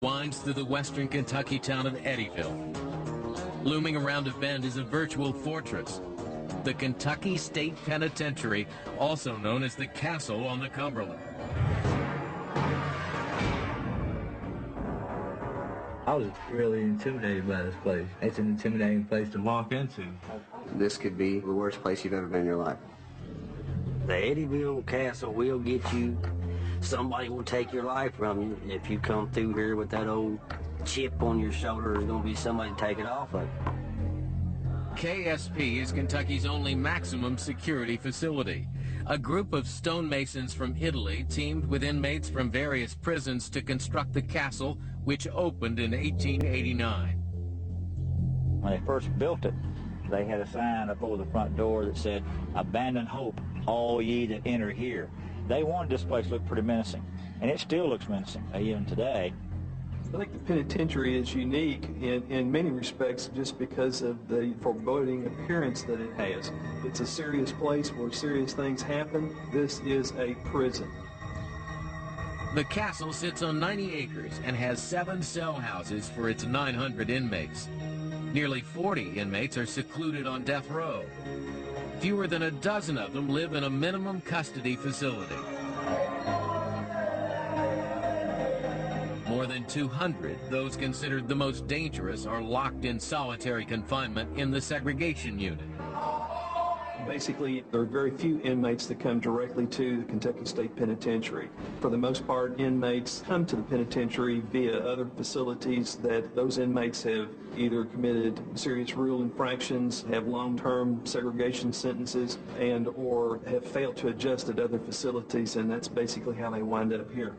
winds through the western Kentucky town of Eddyville. Looming around a bend is a virtual fortress, the Kentucky State Penitentiary, also known as the Castle on the Cumberland. I was really intimidated by this place. It's an intimidating place to walk into. This could be the worst place you've ever been in your life. The Eddyville Castle will get you. Somebody will take your life from you. If you come through here with that old chip on your shoulder, there's going to be somebody to take it off of you. KSP is Kentucky's only maximum security facility. A group of stonemasons from Italy teamed with inmates from various prisons to construct the castle, which opened in 1889. When they first built it, they had a sign up over the front door that said, "Abandon hope, all ye that enter here." They wanted this place to look pretty menacing, and it still looks menacing, even today. I think the penitentiary is unique in many respects just because of the foreboding appearance that it has. It's a serious place where serious things happen. This is a prison. The castle sits on 90 acres and has 7 cell houses for its 900 inmates. Nearly 40 inmates are secluded on death row. Fewer than a dozen of them live in a minimum custody facility. More than 200, those considered the most dangerous, are locked in solitary confinement in the segregation unit. Basically, there are very few inmates that come directly to the Kentucky State Penitentiary. For the most part, inmates come to the penitentiary via other facilities that those inmates have either committed serious rule infractions, have long-term segregation sentences, and or have failed to adjust at other facilities, and that's basically how they wind up here.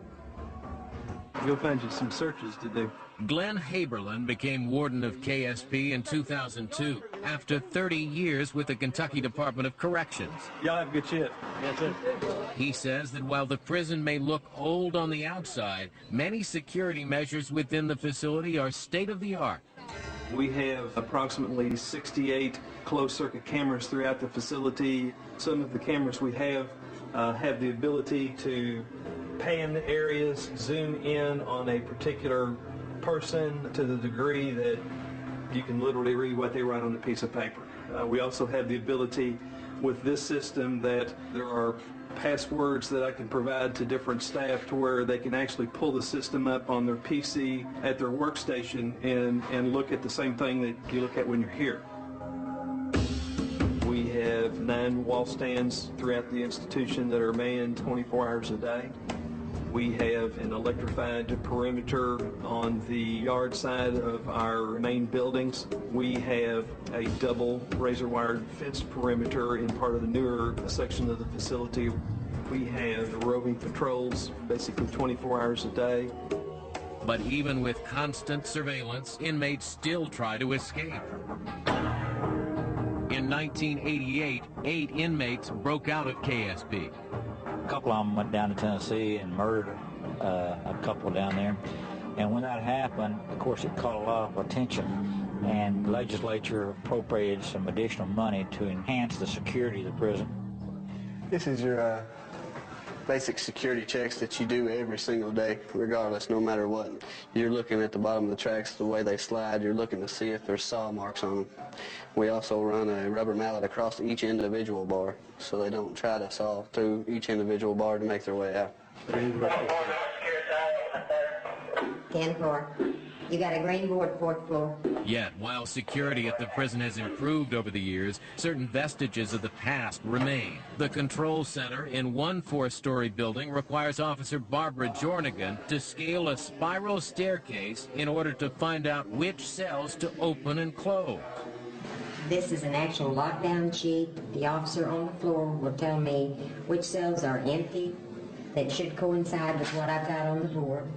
You'll find you some searches to do. Glenn Haberlin became warden of KSP in 2002 after 30 years with the Kentucky Department of Corrections. Y'all have a good shift. That's it. He says that while the prison may look old on the outside, many security measures within the facility are state-of-the-art. We have approximately 68 closed-circuit cameras throughout the facility. Some of the cameras we have the ability to pan areas, zoom in on a particular person to the degree that you can literally read what they write on a piece of paper. We also have the ability with this system that there are passwords that I can provide to different staff to where they can actually pull the system up on their PC at their workstation and look at the same thing that you look at when you're here. We have 9 wall stands throughout the institution that are manned 24 hours a day. We have an electrified perimeter on the yard side of our main buildings. We have a double razor wire fenced perimeter in part of the newer section of the facility. We have roving patrols basically 24 hours a day. But even with constant surveillance, inmates still try to escape. In 1988, 8 inmates broke out of KSP. A couple of them went down to Tennessee and murdered a couple down there. And when that happened, of course, it caught a lot of attention. And the legislature appropriated some additional money to enhance the security of the prison. This is your basic security checks that you do every single day, regardless, no matter what. You're looking at the bottom of the tracks, the way they slide. You're looking to see if there's saw marks on them. We also run a rubber mallet across each individual bar, so they don't try to saw through each individual bar to make their way out. 10th floor. You got a green board, 4th floor. Yet, while security at the prison has improved over the years, certain vestiges of the past remain. The control center in one 4-story building requires Officer Barbara Jornigan to scale a spiral staircase in order to find out which cells to open and close. This is an actual lockdown sheet. The officer on the floor will tell me which cells are empty that should coincide with what I've got on the board.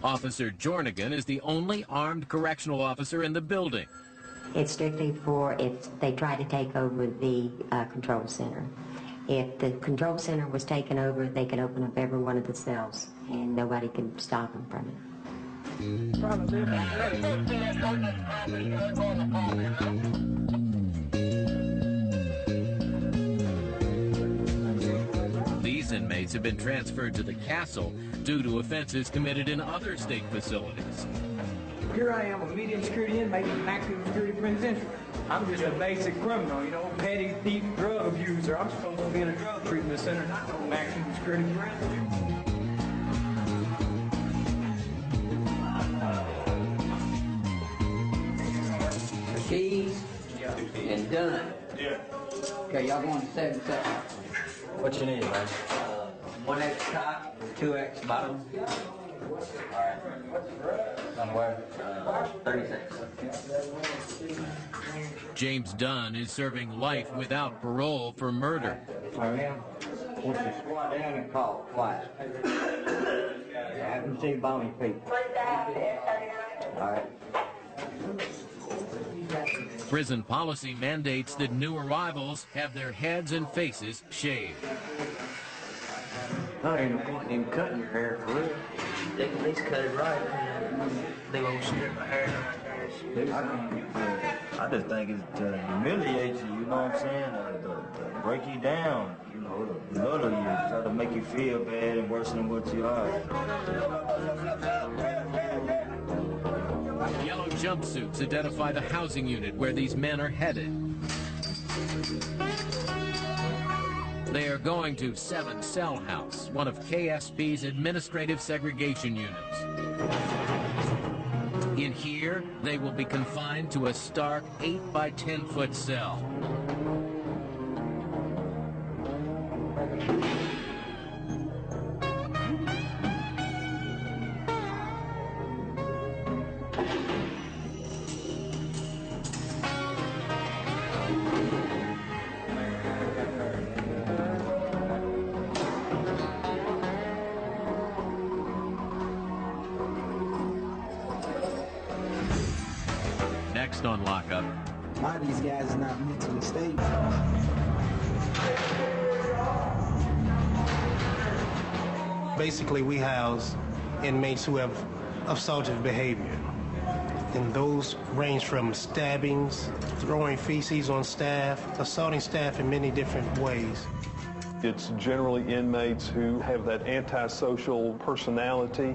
Officer Jornigan is the only armed correctional officer in the building. It's strictly for if they try to take over the control center. If the control center was taken over, they could open up every one of the cells, and nobody could stop them from it. These inmates have been transferred to the castle due to offenses committed in other state facilities. Here I am, a medium security inmate in an active security penitentiary. I'm just a basic criminal, you know, petty thief, drug abuser. I'm supposed to be in a drug treatment center, not no maximum security prison. Keys and done. Yeah. Okay, y'all going to 77. What you need, man? 1X top, 2X bottom. Alright. On where? 36. James Dunn is serving life without parole for murder. Alright. Once you squat down and call twice. I haven't seen bony feet. Alright. Prison policy mandates that new arrivals have their heads and faces shaved. I ain't no point in cutting your hair for real. They can at least cut it right. They won't strip my hair. I just think it's to humiliate you, you know what I'm saying? To break you down, you know, to belittle you, try to make you feel bad and worse than what you are. Yellow jumpsuits identify the housing unit where these men are headed. They are going to 7 Cell House, one of KSP's administrative segregation units. In here, they will be confined to a stark 8 by 10 foot cell. Next on Lockup. A lot of these guys are not mentally stable. Basically, we house inmates who have assaultive behavior. And those range from stabbings, throwing feces on staff, assaulting staff in many different ways. It's generally inmates who have that antisocial personality.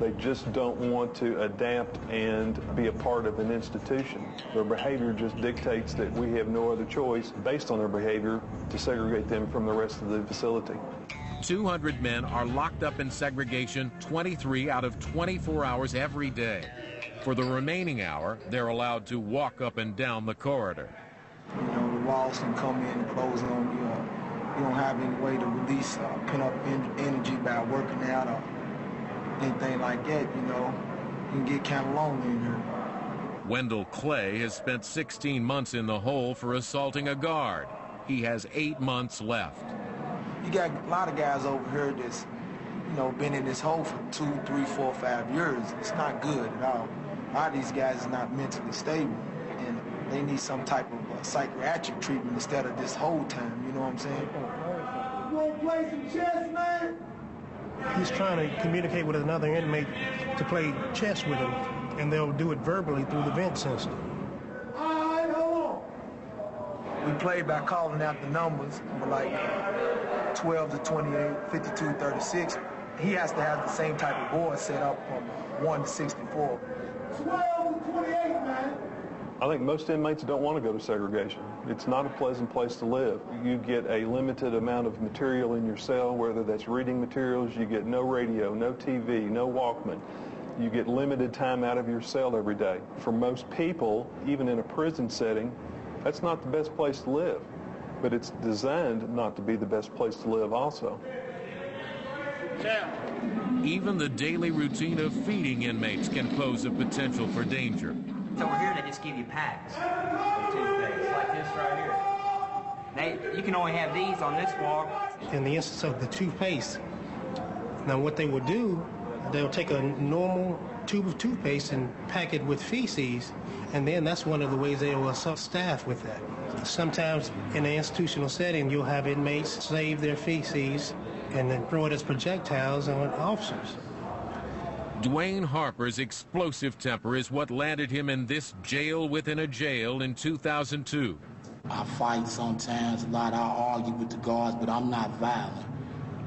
They just don't want to adapt and be a part of an institution. Their behavior just dictates that we have no other choice, based on their behavior, to segregate them from the rest of the facility. 200 men are locked up in segregation 23 out of 24 hours every day. For the remaining hour, they're allowed to walk up and down the corridor. You know, the walls can come in and close on you. You don't have any way to release pent-up energy by working out or anything like that, you know. You can get kind of lonely in here. Wendell Clay has spent 16 months in the hole for assaulting a guard. He has 8 months left. You got a lot of guys over here that's, you know, been in this hole for 2, 3, 4, 5 years. It's not good at all. A lot of these guys are not mentally stable, and they need some type of psychiatric treatment instead of this whole time, you know what I'm saying? You want to play some chess, man? He's trying to communicate with another inmate to play chess with him, and they'll do it verbally through the vent system. All right, hold on. We played by calling out the numbers, but like 12 to 28, 52, 36. He has to have the same type of board set up from 1 to 64. 12 to 28, man. I think most inmates don't want to go to segregation. It's not a pleasant place to live. You get a limited amount of material in your cell, whether that's reading materials, you get no radio, no TV, no Walkman. You get limited time out of your cell every day. For most people, even in a prison setting, that's not the best place to live. But it's designed not to be the best place to live also. Even the daily routine of feeding inmates can pose a potential for danger. So over here, they just give you packs of toothpaste, like this right here. You can only have these on this floor. In the instance of the toothpaste, now what they will do, they'll take a normal tube of toothpaste and pack it with feces, and then that's one of the ways they will assault staff with that. Sometimes in an institutional setting, you'll have inmates save their feces and then throw it as projectiles on officers. Dwayne Harper's explosive temper is what landed him in this jail within a jail in 2002. I fight sometimes a lot. I argue with the guards, but I'm not violent.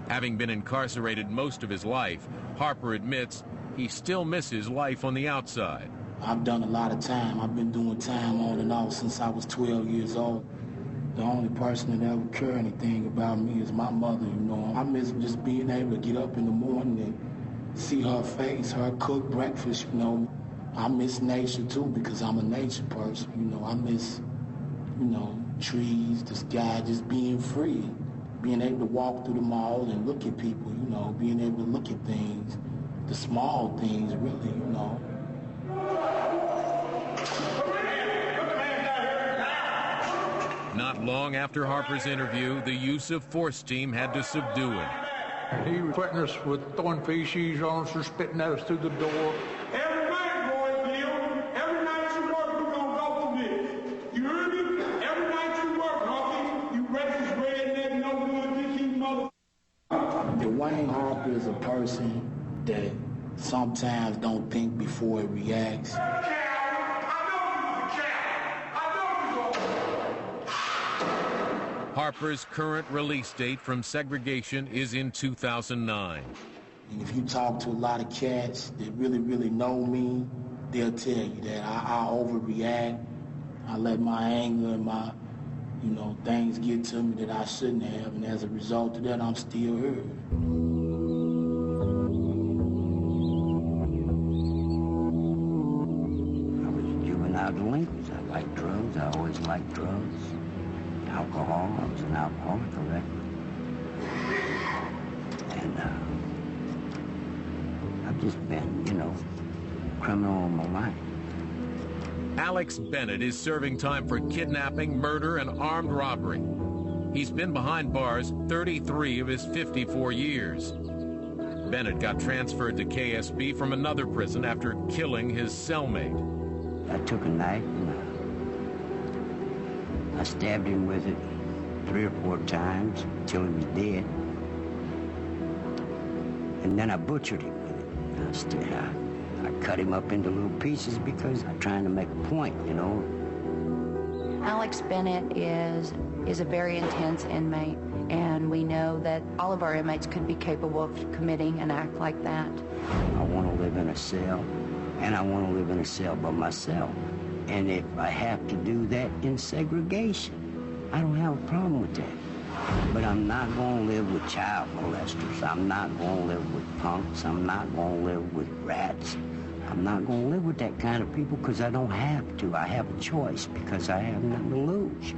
Having been incarcerated most of his life, Harper admits he still misses life on the outside. I've done a lot of time. I've been doing time on and off since I was 12 years old. The only person that ever cared anything about me is my mother, you know. I miss just being able to get up in the morning and see her face, her cook breakfast, you know. I miss nature too because I'm a nature person, you know. I miss, you know, trees, the sky, just being free. Being able to walk through the mall and look at people, you know, being able to look at things, the small things, really, you know. Not long after Harper's interview, the use of force team had to subdue him. He was threatening us with throwing feces on us or spitting at us through the door. Every night, boy, Bill, every night you work, we're gonna go through this. You heard me? Every night you work, Humpy, you racist redneck, no good, dick, you mother. Dwayne Harper is a person that sometimes don't think before he reacts. Harper's current release date from segregation is in 2009. And if you talk to a lot of cats that really, really know me, they'll tell you that I overreact. I let my anger and my, you know, things get to me that I shouldn't have, and as a result of that, I'm still here. I was a juvenile delinquent. I liked drugs. I always liked drugs. Alcohol. I was an alcoholic, correct? And I've just been, you know, criminal all my life. Alex Bennett is serving time for kidnapping, murder, and armed robbery. He's been behind bars 33 of his 54 years. Bennett got transferred to KSP from another prison after killing his cellmate. I took a knife and I stabbed him with it 3 or 4 times until he was dead. And then I butchered him with it. I cut him up into little pieces because I'm trying to make a point, you know. Alex Bennett is a very intense inmate, and we know that all of our inmates could be capable of committing an act like that. I want to live in a cell, and I want to live in a cell by myself. And if I have to do that in segregation, I don't have a problem with that. But I'm not going to live with child molesters. I'm not going to live with punks. I'm not going to live with rats. I'm not going to live with that kind of people because I don't have to. I have a choice because I have nothing to lose.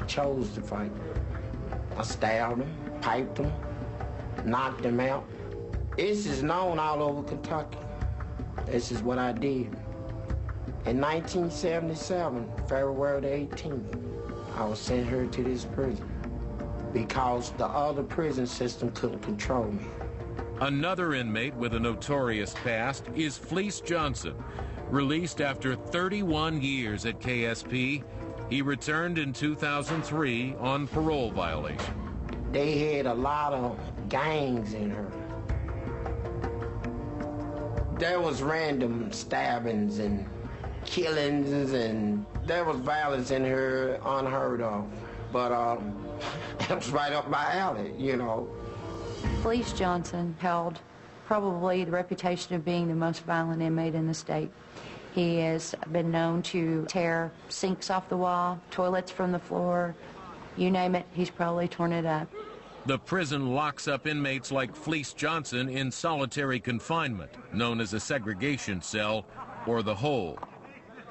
I chose to fight. I stabbed them, piped them, knocked them out. This is known all over Kentucky. This is what I did. In 1977, February the 18th, I was sent here to this prison because the other prison system couldn't control me. Another inmate with a notorious past is Fleece Johnson. Released after 31 years at KSP, he returned in 2003 on parole violation. They had a lot of gangs in her. There was random stabbings and killings, and there was violence in her unheard of. But it was right up my alley, you know. Fleece Johnson held probably the reputation of being the most violent inmate in the state. He has been known to tear sinks off the wall, toilets from the floor, you name it, he's probably torn it up. The prison locks up inmates like Fleece Johnson in solitary confinement, known as a segregation cell or the hole.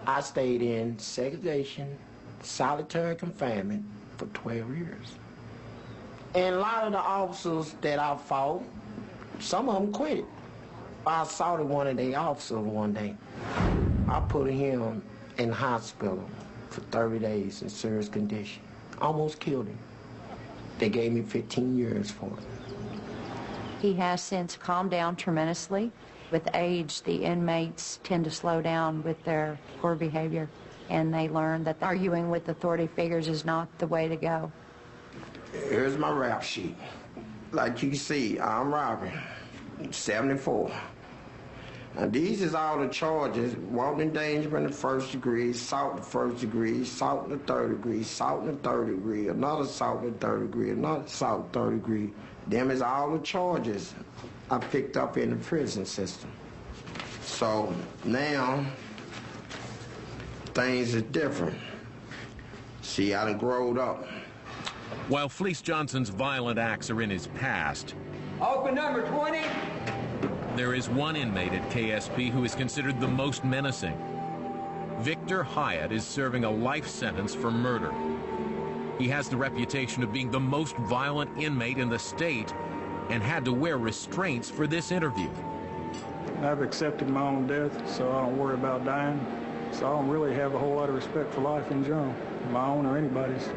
I stayed in segregation, solitary confinement for 12 years. And a lot of the officers that I fought, some of them quit. I assaulted one of their officers one day. I put him in the hospital for 30 days in serious condition. Almost killed him. They gave me 15 years for it. He has since calmed down tremendously. With age, the inmates tend to slow down with their poor behavior, and they learn that arguing with authority figures is not the way to go. Here's my rap sheet. Like you can see, I'm robbing, 74. Now, these is all the charges: wanton endangerment in the first degree, assault in the first degree, assault in the third degree, assault in the third degree, another assault in the third degree, another assault in the third degree. Them is all the charges I picked up in the prison system. So now, things are different. See, I done growed up. While Fleece Johnson's violent acts are in his past, Open number 20. there is one inmate at KSP who is considered the most menacing. Victor Hyatt is serving a life sentence for murder. He has the reputation of being the most violent inmate in the state and had to wear restraints for this interview. I've accepted my own death, so I don't worry about dying. So I don't really have a whole lot of respect for life in general, my own or anybody's.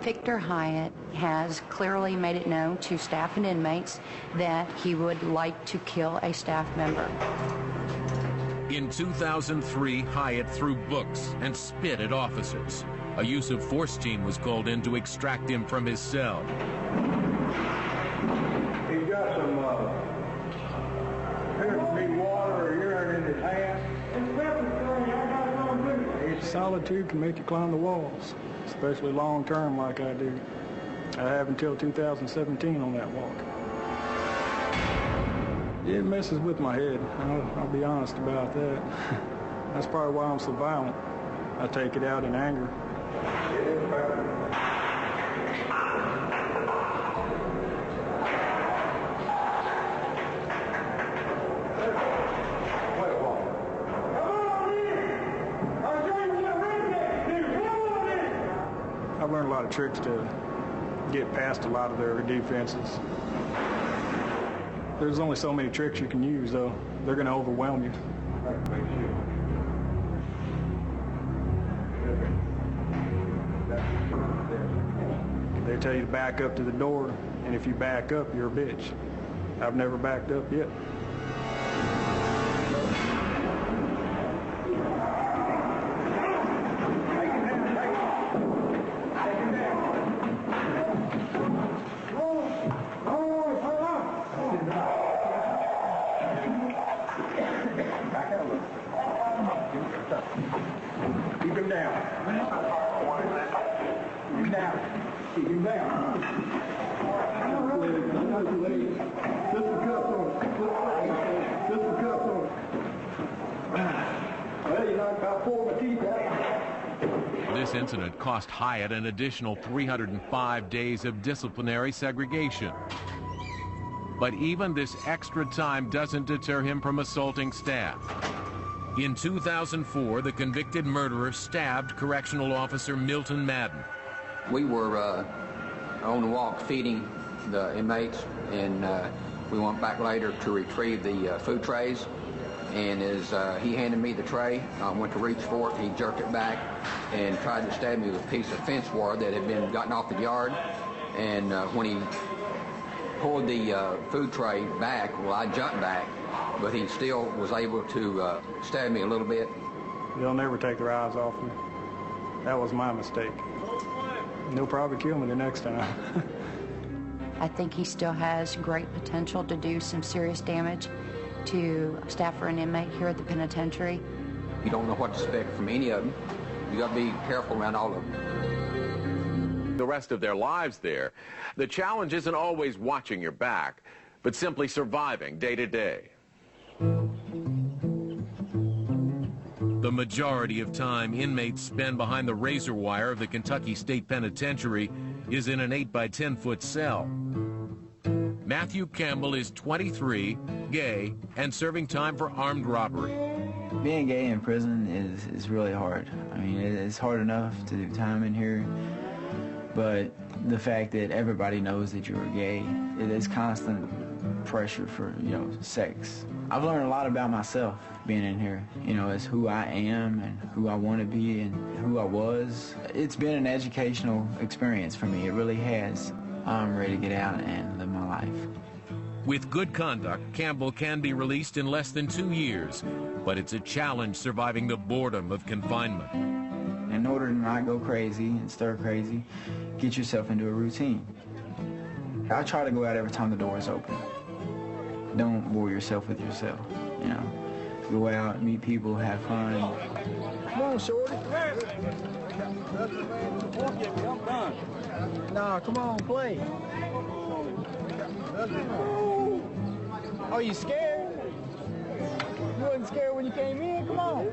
Victor Hyatt has clearly made it known to staff and inmates that he would like to kill a staff member. In 2003, Hyatt threw books and spit at officers. A use of force team was called in to extract him from his cell. He's got some need water or urine in his hand. Solitude can make you climb the walls, especially long term like I do. I have until 2017 on that walk. It messes with my head. I'll be honest about that. That's probably why I'm so violent. I take it out in anger. I've learned a lot of tricks to get past a lot of their defenses. There's only so many tricks you can use, though. They're going to overwhelm you. They tell you to back up to the door, and if you back up, you're a bitch. I've never backed up yet. Keep him down. Keep him down. Keep him down. Just the cuffs on it. Just the cuffs on it. Well, you knocked about 4 of my teeth out. This incident cost Hyatt an additional 305 days of disciplinary segregation. But even this extra time doesn't deter him from assaulting staff. In 2004, the convicted murderer stabbed correctional officer Milton Madden. We were on the walk feeding the inmates, and we went back later to retrieve the food trays. And as he handed me the tray, I went to reach for it. He jerked it back and tried to stab me with a piece of fence wire that had been gotten off the yard. And when he pulled the food tray back, well, I jumped back, but he still was able to stab me a little bit. They'll never take their eyes off me. That was my mistake. They'll probably kill me the next time. I think he still has great potential to do some serious damage to staff or an inmate here at the penitentiary. You don't know what to expect from any of them. You got to be careful around all of them. The rest of their lives there, the challenge isn't always watching your back, but simply surviving day to day. The majority of time inmates spend behind the razor wire of the Kentucky State Penitentiary is in an 8 by 10 foot cell. Matthew Campbell is 23, gay, and serving time for armed robbery. Being gay in prison is really hard. I mean, it's hard enough to do time in here, but the fact that everybody knows that you're gay, it is constant pressure for, sex. I've learned a lot about myself being in here, as who I am and who I want to be and who I was. It's been an educational experience for me. It really has. I'm ready to get out and live my life. With good conduct, Campbell can be released in less than 2 years, but it's a challenge surviving the boredom of confinement. In order to not go crazy and stir crazy, get yourself into a routine. I try to go out every time the door is open. Don't bore yourself with yourself. you know, go out, meet people, have fun. Come on, shorty. Nah, come on, play. Oh, you scared? You wasn't scared when you came in? Come on.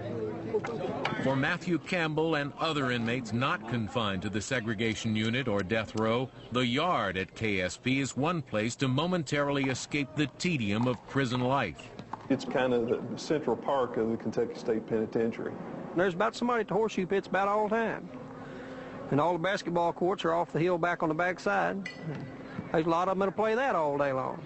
For Matthew Campbell and other inmates not confined to the segregation unit or death row, the yard at KSP is one place to momentarily escape the tedium of prison life. It's kind of the central park of the Kentucky State Penitentiary. There's about somebody at the horseshoe pits about all the time. And all the basketball courts are off the hill back on the back side. There's a lot of them that'll play that all day long.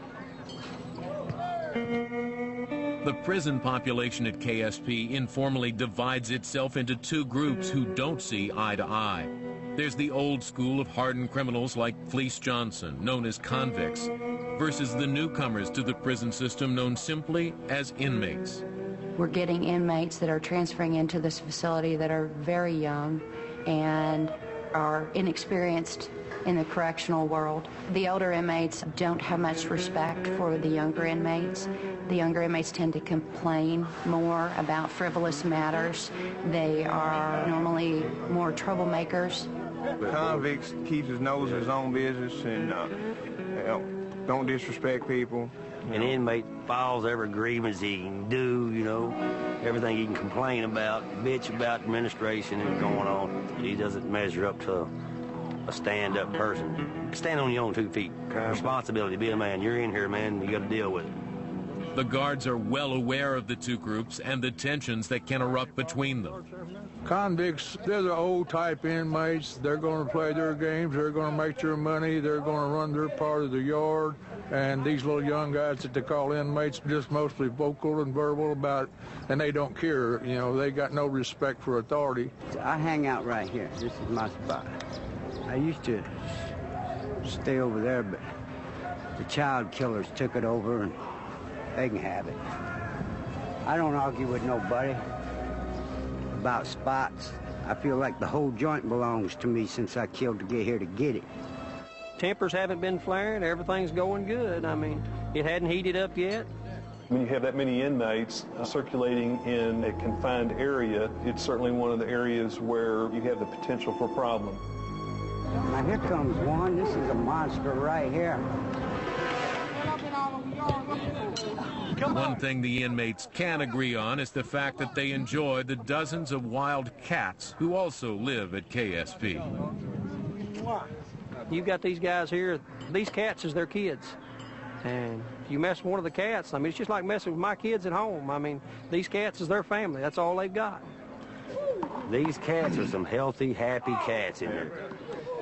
The prison population at KSP informally divides itself into two groups who don't see eye to eye. There's the old school of hardened criminals like Fleece Johnson, known as convicts, versus the newcomers to the prison system known simply as inmates. We're getting inmates that are transferring into this facility that are very young and are inexperienced in the correctional world. The older inmates don't have much respect for the younger inmates. The younger inmates tend to complain more about frivolous matters. They are normally more troublemakers. The convicts keeps his nose in his own business and don't disrespect people. An inmate files every grievance he can do, you know, everything he can complain about, bitch about administration and going on. He doesn't measure up to a stand-up person. Stand on your own 2 feet. Responsibility, be a man. You're in here, man. You got to deal with it. The guards are well aware of the two groups and the tensions that can erupt between them. Convicts, they're the old-type inmates. They're going to play their games. They're going to make their money. They're going to run their part of the yard. And these little young guys that they call inmates, just mostly vocal and verbal about it, and they don't care. You know, they got no respect for authority. I hang out right here. This is my spot. I used to stay over there, but the child killers took it over, and they can have it. I don't argue with nobody about spots. I feel like the whole joint belongs to me since I killed to get here to get it. Tempers haven't been flaring. Everything's going good. I mean, it hadn't heated up yet. When you have that many inmates circulating in a confined area, it's certainly one of the areas where you have the potential for a problem. Now here comes one. This is a monster right here. One thing the inmates can agree on is the fact that they enjoy the dozens of wild cats who also live at KSP. You've got these guys here, these cats is their kids. And if you mess with one of the cats, I mean, it's just like messing with my kids at home. I mean, these cats is their family. That's all they've got. These cats are some healthy, happy cats in there.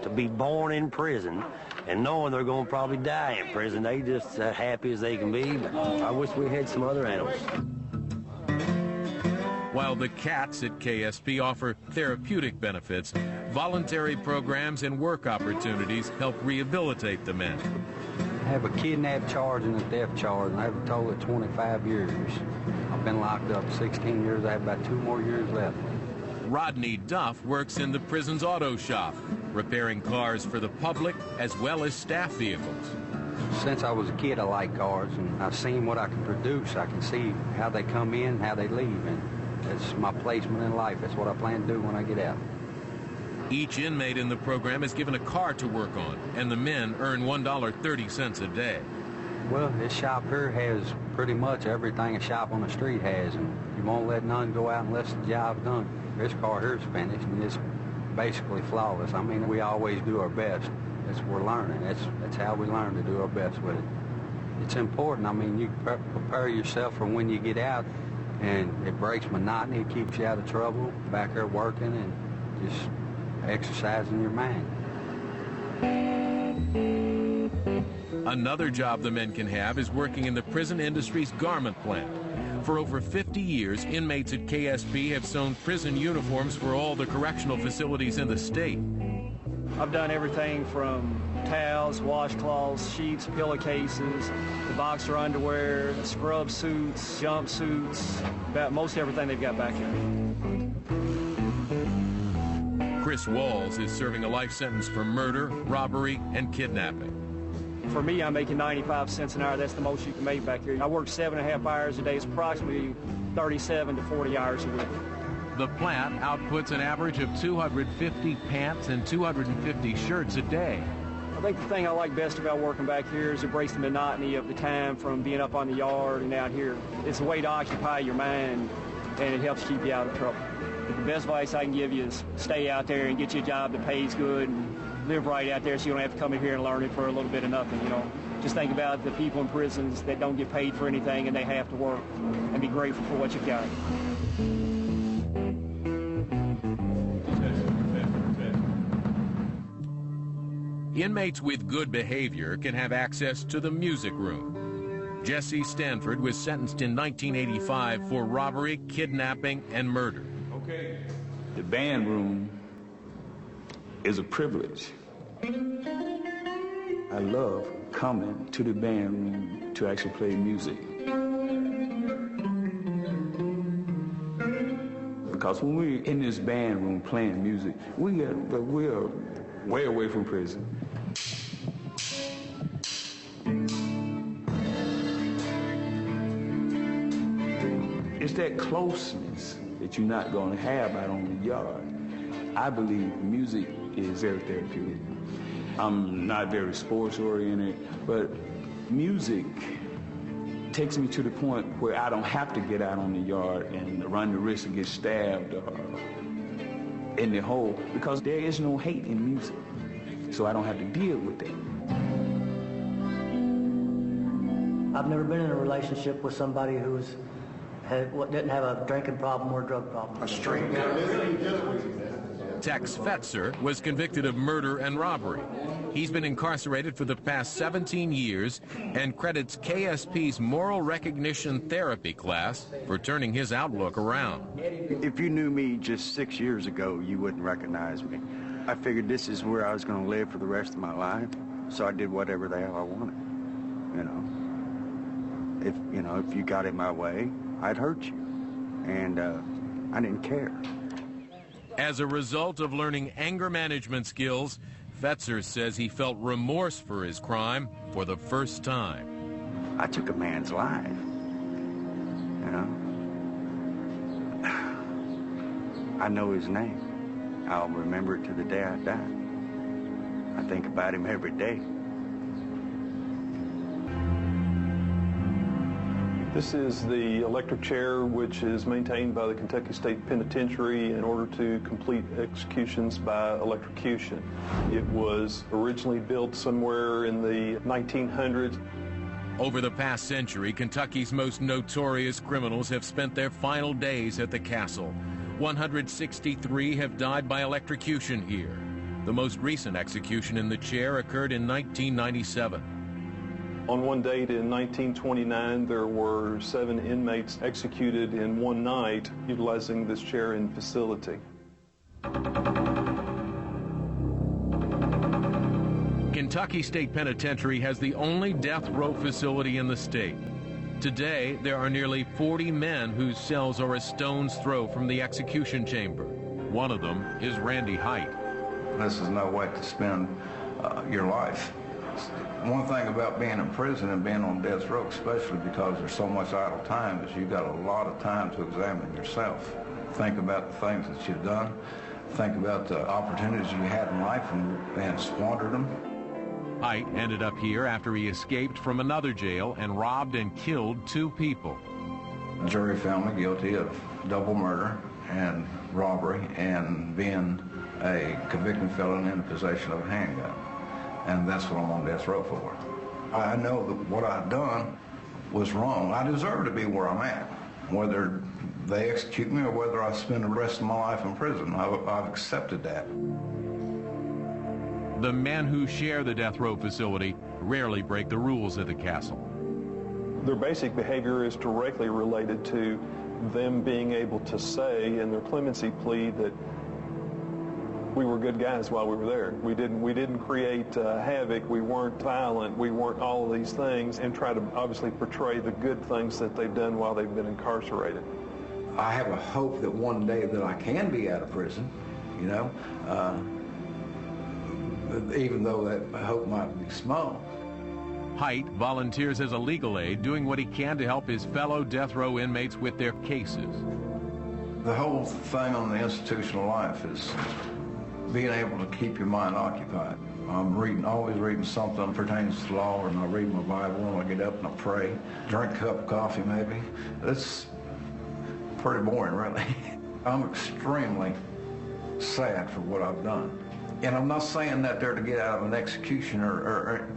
To be born in prison and knowing they're going to probably die in prison, they just as happy as they can be. But I wish we had some other animals. While the cats at KSP offer therapeutic benefits, voluntary programs and work opportunities help rehabilitate the men. I have a kidnap charge and a theft charge, and I have a total of 25 years. I've been locked up 16 years. I have about 2 more years left. Rodney Duff works in the prison's auto shop, repairing cars for the public as well as staff vehicles. Since I was a kid, I like cars, and I've seen what I can produce. I can see how they come in, how they leave, and that's my placement in life. That's what I plan to do when I get out. Each inmate in the program is given a car to work on, and the men earn $1.30 a day. Well, this shop here has pretty much everything a shop on the street has, and you won't let none go out unless the job's done. This car here is finished, and it's basically flawless. I mean, we always do our best. That's what we're learning. That's how we learn to do our best with it. It's important. I mean, you prepare yourself for when you get out, and it breaks monotony, it keeps you out of trouble, back there working and just exercising your mind. Another job the men can have is working in the prison industry's garment plant. For over 50 years, inmates at KSP have sewn prison uniforms for all the correctional facilities in the state. I've done everything from towels, washcloths, sheets, pillowcases, the boxer underwear, scrub suits, jumpsuits, about most everything they've got back here. Chris Walls is serving a life sentence for murder, robbery, and kidnapping. For me, I'm making 95 cents an hour. That's the most you can make back here. I work 7.5 hours a day. It's approximately 37 to 40 hours a week. The plant outputs an average of 250 pants and 250 shirts a day. I think the thing I like best about working back here is it breaks the monotony of the time from being up on the yard and out here. It's a way to occupy your mind, and it helps keep you out of trouble. The best advice I can give you is stay out there and get you a job that pays good and live right out there so you don't have to come in here and learn it for a little bit of nothing, you know. Just think about the people in prisons that don't get paid for anything and they have to work, and be grateful for what you've got. Inmates with good behavior can have access to the music room. Jesse Stanford was sentenced in 1985 for robbery, kidnapping, and murder. Okay. The band room is a privilege. I love coming to the band room to actually play music. Because when we're in this band room playing music, we are way away from prison. It's that closeness that you're not going to have out on the yard. I believe music is very therapeutic. I'm not very sports oriented, but music takes me to the point where I don't have to get out on the yard and run the risk of get stabbed or in the hole, because there is no hate in music, so I don't have to deal with that. I've never been in a relationship with somebody who's didn't have a drinking problem or a drug problem. A straight Tex Fetzer was convicted of murder and robbery. He's been incarcerated for the past 17 years and credits KSP's moral recognition therapy class for turning his outlook around. If you knew me just 6 years ago, you wouldn't recognize me. I figured this is where I was going to live for the rest of my life, so I did whatever the hell I wanted. If you got in my way, I'd hurt you, and I didn't care. As a result of learning anger management skills, Fetzer says he felt remorse for his crime for the first time. I took a man's life, I know his name. I'll remember it to the day I die. I think about him every day. This is the electric chair, which is maintained by the Kentucky State Penitentiary in order to complete executions by electrocution. It was originally built somewhere in the 1900s. Over the past century, Kentucky's most notorious criminals have spent their final days at the castle. 163 have died by electrocution here. The most recent execution in the chair occurred in 1997. On one date in 1929, there were 7 inmates executed in one night utilizing this chair and facility. Kentucky State Penitentiary has the only death row facility in the state. Today, there are nearly 40 men whose cells are a stone's throw from the execution chamber. One of them is Randy Height. This is no way to spend your life. One thing about being in prison and being on death row, especially because there's so much idle time, is you've got a lot of time to examine yourself. Think about the things that you've done. Think about the opportunities you had in life and squandered them. Height ended up here after he escaped from another jail and robbed and killed 2 people. The jury found me guilty of double murder and robbery and being a convicted felon in possession of a handgun. And that's what I'm on death row for. I know that what I've done was wrong. I deserve to be where I'm at, whether they execute me or whether I spend the rest of my life in prison. I've accepted that. The men who share the death row facility rarely break the rules at the castle. Their basic behavior is directly related to them being able to say in their clemency plea that we were good guys while we were there. We didn't create havoc. We weren't violent. We weren't all of these things, and try to obviously portray the good things that they've done while they've been incarcerated. I have a hope that one day that I can be out of prison, even though that hope might be small. Height volunteers as a legal aid, doing what he can to help his fellow death row inmates with their cases. The whole thing on the institutional life is being able to keep your mind occupied. I'm always reading something that pertains to law, and I read my Bible, and I get up and I pray, drink a cup of coffee maybe. It's pretty boring, really. I'm extremely sad for what I've done. And I'm not saying that there to get out of an execution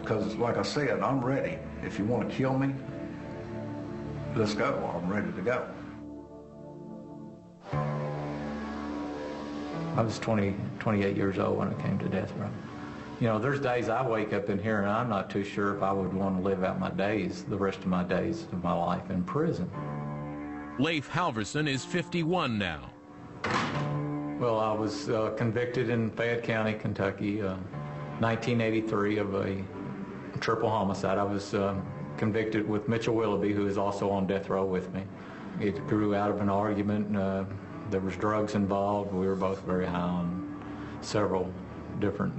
because, like I said, I'm ready. If you want to kill me, let's go. I'm ready to go. I was 28 years old when I came to death row. You know, there's days I wake up in here and I'm not too sure if I would want to live out the rest of my days of my life in prison. Leif Halverson is 51 now. Well, I was convicted in Fayette County, Kentucky, 1983 of a triple homicide. I was convicted with Mitchell Willoughby, who is also on death row with me. It grew out of an argument. There was drugs involved. We were both very high on several different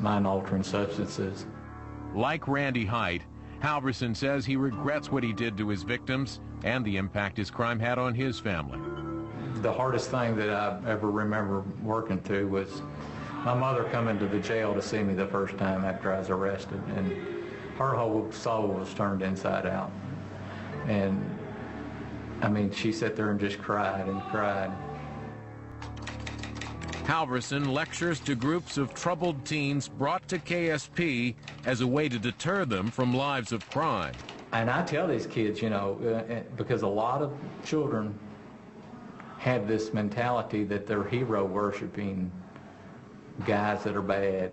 mind-altering substances. Like Randy Height, Halverson says he regrets what he did to his victims and the impact his crime had on his family. The hardest thing that I ever remember working through was my mother coming to the jail to see me the first time after I was arrested, and her whole soul was turned inside out. And I mean, she sat there and just cried and cried. Halverson lectures to groups of troubled teens brought to KSP as a way to deter them from lives of crime. And I tell these kids, you know, because a lot of children have this mentality that they're hero worshiping guys that are bad.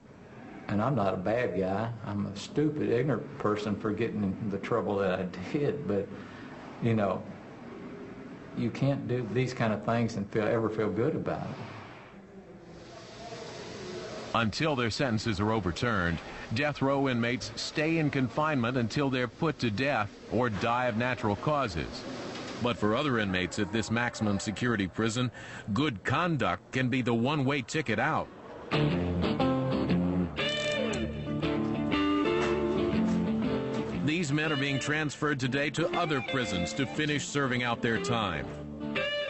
And I'm not a bad guy. I'm a stupid, ignorant person for getting in the trouble that I did. But, you know, you can't do these kind of things and ever feel good about it. Until their sentences are overturned, death row inmates stay in confinement until they're put to death or die of natural causes. But for other inmates at this maximum security prison, good conduct can be the one-way ticket out. These men are being transferred today to other prisons to finish serving out their time.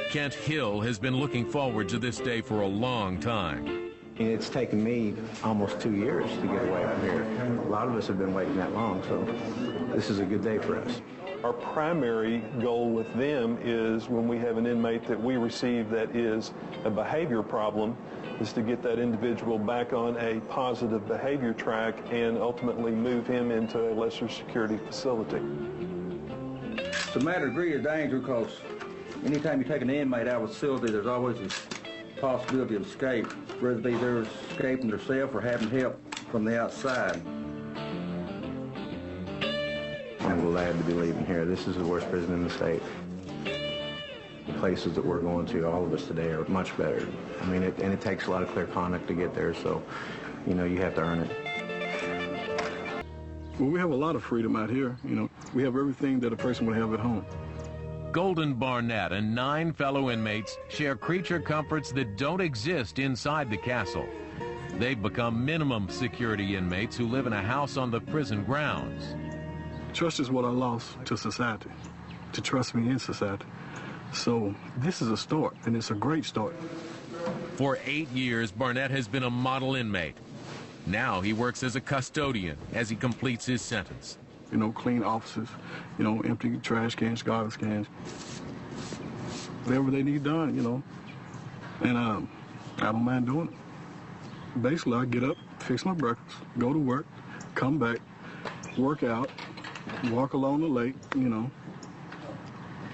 Kent Hill has been looking forward to this day for a long time. It's taken me almost 2 years to get away from here. A lot of us have been waiting that long, so this is a good day for us. Our primary goal with them is when we have an inmate that we receive that is a behavior problem, is to get that individual back on a positive behavior track and ultimately move him into a lesser security facility. It's a matter of degree of danger because anytime you take an inmate out of a facility, there's always a possibility of escape, whether it be they're escaping themselves or having help from the outside. I'm glad to be leaving here. This is the worst prison in the state. The places that we're going to, all of us today, are much better. I mean, and it takes a lot of clear conduct to get there, so, you know, you have to earn it. Well, we have a lot of freedom out here. You know, we have everything that a person would have at home. Golden Barnett and 9 fellow inmates share creature comforts that don't exist inside the castle. They've become minimum security inmates who live in a house on the prison grounds. Trust is what I lost to society, to trust me in society. So this is a start, and it's a great start. For 8 years, Barnett has been a model inmate. Now he works as a custodian as he completes his sentence. You know, clean offices, you know, empty trash cans, garbage cans, whatever they need done, you know. And I don't mind doing it. Basically, I get up, fix my breakfast, go to work, come back, work out, walk along the lake, you know,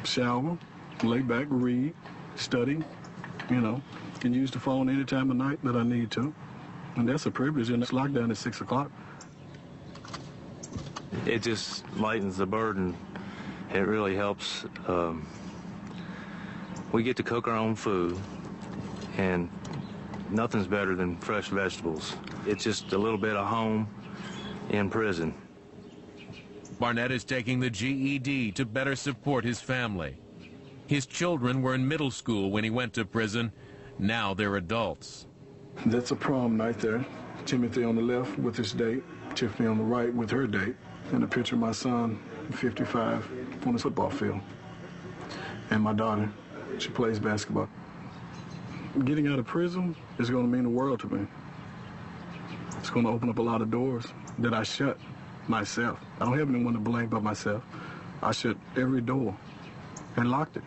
shower, lay back, read, study, you know, can use the phone any time of night that I need to. And that's a privilege, and it's lockdown at 6 o'clock. It just lightens the burden. It really helps. We get to cook our own food, and nothing's better than fresh vegetables. It's just a little bit of home in prison. Barnett is taking the GED to better support his family. His children were in middle school when he went to prison. Now they're adults. That's a prom night there. Timothy on the left with his date, Tiffany on the right with her date. and a picture of my son, 55, on the football field. And my daughter, she plays basketball. Getting out of prison is going to mean the world to me. It's going to open up a lot of doors that I shut myself. I don't have anyone to blame but myself. I shut every door and locked it.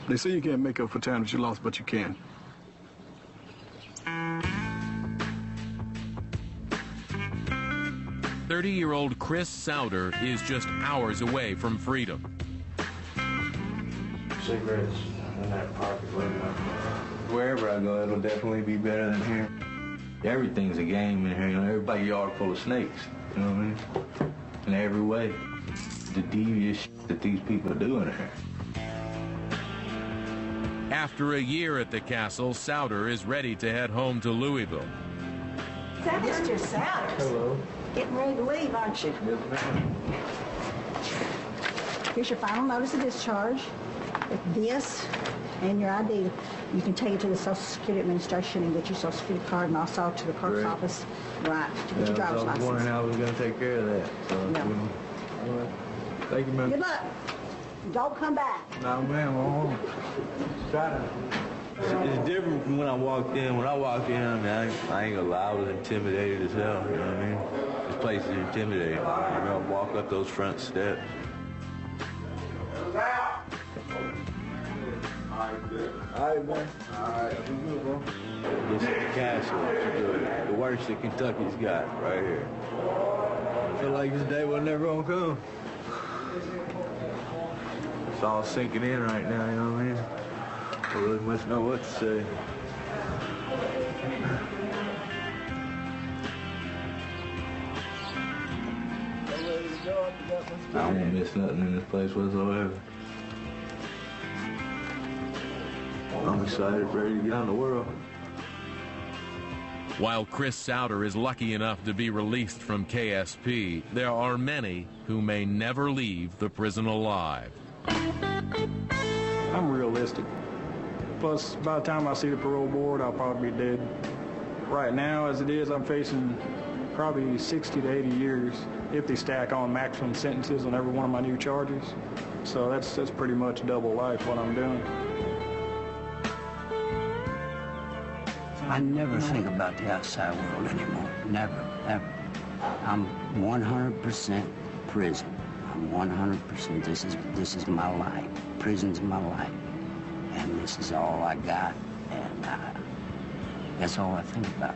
They say you can't make up for time that you lost, but you can. "30-year-old Chris Souter is just hours away from freedom. Cigarettes in that pocket right now. Wherever I go, it'll definitely be better than here. Everything's a game in here. You know, everybody's yard full of snakes. You know what I mean? In every way. The devious shit that these people are doing here. After a year at the castle, Souter is ready to head home to Louisville. Mr. Souders. Hello. Getting ready to leave, aren't you? Yes, ma'am. Here's your final notice of discharge. With this and your ID, you can take it to the Social Security Administration and get your Social Security card, and also to the clerk's office, right, to get your driver's I was license. wondering how I was going to take care of that. So, No. All right. Thank you, ma'am. Good luck. Don't come back. No, ma'am, I won't. It's different from when I walked in. When I walked in, I mean, I ain't gonna lie, I was intimidated as hell, you know what I mean? This place is intimidating. You know, walk up those front steps. All right, man. All right, you good, bro? This is the castle. The worst that Kentucky's got right here. I feel like this day was never gonna come. It's all sinking in right now, you know what I mean? I don't really much know what to say. I won't miss nothing in this place whatsoever. I'm excited, ready to get on the world. While Chris Souter is lucky enough to be released from KSP, there are many who may never leave the prison alive. I'm realistic. Plus, by the time I see the parole board, I'll probably be dead. Right now, as it is, I'm facing probably 60 to 80 years if they stack on maximum sentences on every one of my new charges. So that's pretty much double life what I'm doing. I never think about the outside world anymore. Never, ever. I'm 100% prison. I'm 100%. This is my life. Prison's my life. And this is all I got. And that's all I think about.